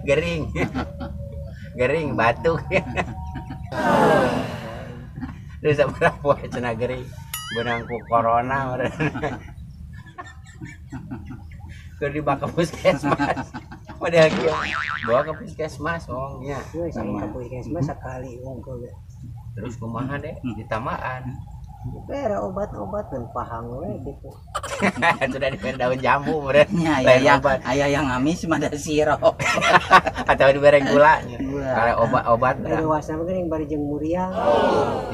Gering. Gering batuk. Terus berapa cenah gering. Benang ku corona meureun. Keur dibawa ke puskesmas. Padahal kieu bawa ke puskesmas ongnya. Sama ke puskesmas sekali ngongkol. Terus kumaha deh ditamaan. Bere obat-obat dan pahang we gitu. Sudah diberi daun jambu meureun. Aya yang amis mah ada sirop. Atau diberi gula. Kalau obat-obat dewasa mah geuning bari jeung muriang.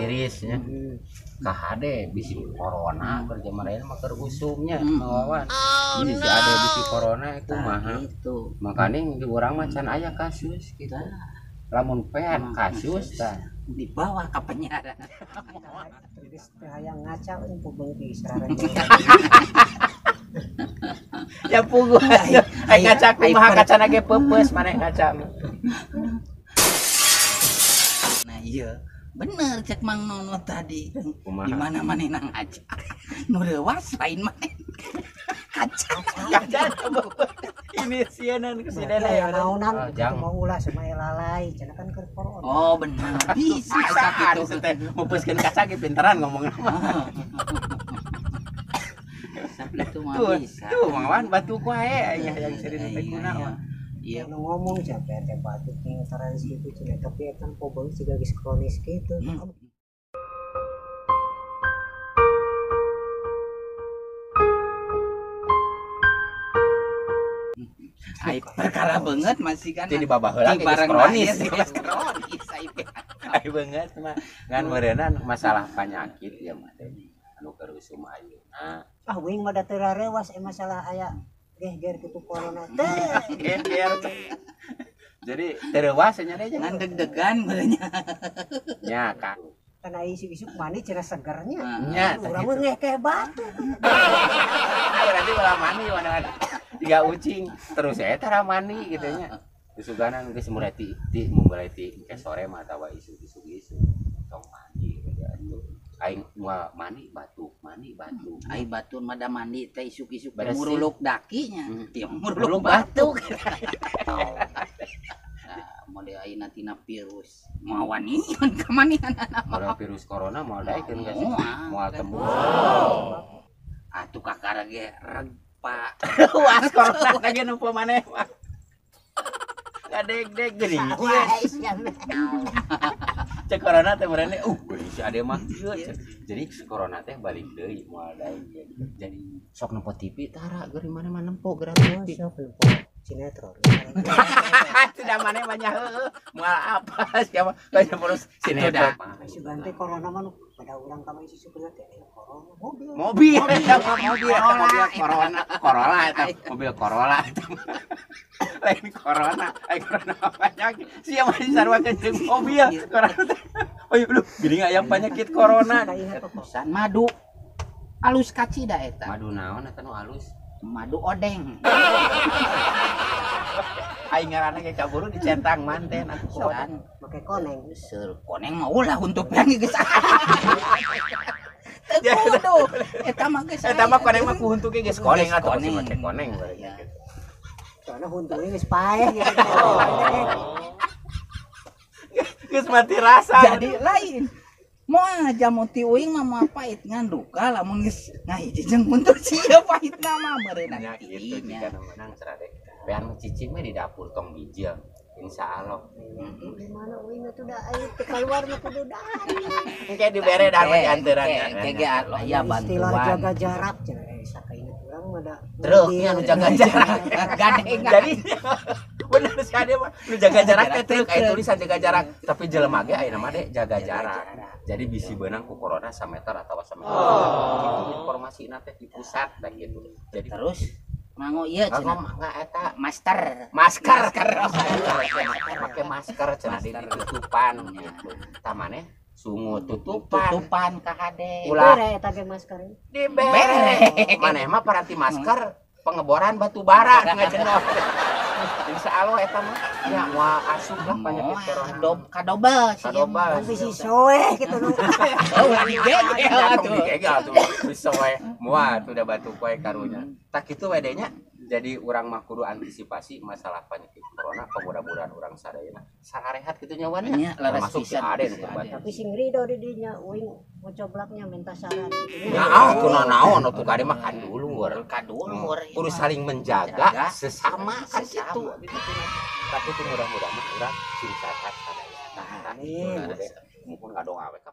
Tirisnya. KHD bisi corona kerja marahin mah keur usumnya ngawan. Jadi si ada bisi corona itu mah itu. Makanya di urang mah can aya kasus gitu. Lamun pean kasus tah Dibawa ke penjara. Geus teh hayang ngaca we beungki sararen. Ya puguh. Ai ngaca kumaha kacana ge peupeus maneh ngaca. Nah iya. Bener cek Mang Nono tadi. Di mana manehna ngaca. Nu leuwas lain maneh. Kaca. Ini sienan ke sini ya naonan mau ulah sama lalai cenah kan keur corona. Oh bener. Bisa gitu teh. Mupuskeun kaca ge pinteran ngomongna mah. Itu mah bisa. Tuh Mawan batuk wae yang sering teh kunaon. Iya nu ngomong capek teh batuk ning saran situ cenah tapi eta pobong siga geus kronis kitu. Ai perkara banget masih kan. Jadi babah heula geus kronis. Ai banget mah ngan meureunna masalah penyakit ya mah teh anu keur usum ayeuna. Ah wing mah da teu rarewas masalah aya geger kitu corona teh. Geger. Jadi tereuwas nya deh jangan deg-degan beulnya. Nya Kak. Kana isu-isu mani cenah segernya. Nya urang mah ngeh batu. Ayo nanti malah mani mana tiga ucing terus saya tara mani gitu nya. Susuganan geus mulai ti mulai ti ke sore mah tawa isu-isu tong mandi gitu. Aing moal mani batuk. Ai batur mah da mandi teh isuk-isuk muruluk dakinya. Teu muruluk batuk. Model ayeuna tina virus mawanian kamanian model virus corona moal daekeun geus moal tembus. Atuh kakara ge regpa. Wah corona lagi nu maneh mah. Gadeg-deg geuning. Cek corona teh meureun si ade mah jadi corona teh balik deui moal daeng jadi sok nempo TV tara geuring maneh mah nempo gratis sinetron. Tidak maneh mah nya heueuh moal apa siapa banyak terus sinetron. Ganti corona mah pada urang ka isi sebenarnya teh corona mobil Corolla eta mobil Corolla eta lain corona penyakit siapa masih sarwakeun jeung mobil corona. Oh iya belum geuning aya penyakit corona pesan madu alus kaci da eta. Madu naon eta nu alus? Madu odeng. Aing ngaranna ge kaburu dicentang manten atuh kan make koneng. Seur koneng mah ulah huntupna geus. Kudu eta mah geus. Eta mah koneng mah ku huntuke geus koneng atuh make koneng bari gitu. Soalnya huntuke geus paeh gitu. Geus mati rasa. Jadi lain. Moal jamu ti uing mah moal pait ngan duka lamun geus ngahiji jeung muntur sia paitna mah meureunna kitu jika menang cenah deh. Pean cicing mah di dapur tong bijil. Insyaallah. Gimana uing atuh da aya teh keluar mah kudu da. Engke dibere da mah dianteran. Engke aya bantuan. Istilah jaga jarak cenah sakaina urang mah da. Terus nya nu jaga jarak. Gadeng. Jadi bener sih ade mah nu jaga jarak teh truk aya tulisan jaga jarak tapi jelema ge ayeuna mah deh jaga jarak. Jadi bisi beunang ku corona sameter atawa sameter. Itu informasina teh di pusat teh gitu. Jadi terus mango ieu cenah enggak eta masker make masker cenah ditutupan gitu. Tah maneh sungu tutupan KHD. Bere eta ge masker. Dibere. Maneh mah paranti masker pengeboran batu bara ngajenna. Insyaallah eta mah ya moal asup lah penyakit corona. Kadobel kan bisi soe kitu nu. Ulah digegel atuh. Bisi soe moal tuh da batuk wae karunya. Tak kitu we nya Jadi orang mah kudu antisipasi masalah penyakit corona, mudah-mudahan orang sadayana sararehat kitu nyawana. Nya laras Termasuk si pisan. Aden kurban. Tapi sing rido di dinya uing ngocoblaknya minta saran. Ya aku naon atuh kade makan dulu. Kadulur. Kudu saling menjaga Jaga sesama kan sesama. gitu. Tapi itu mudah-mudahan urang sing sehat sadayana. Amin. Mumpun ngadong awe ka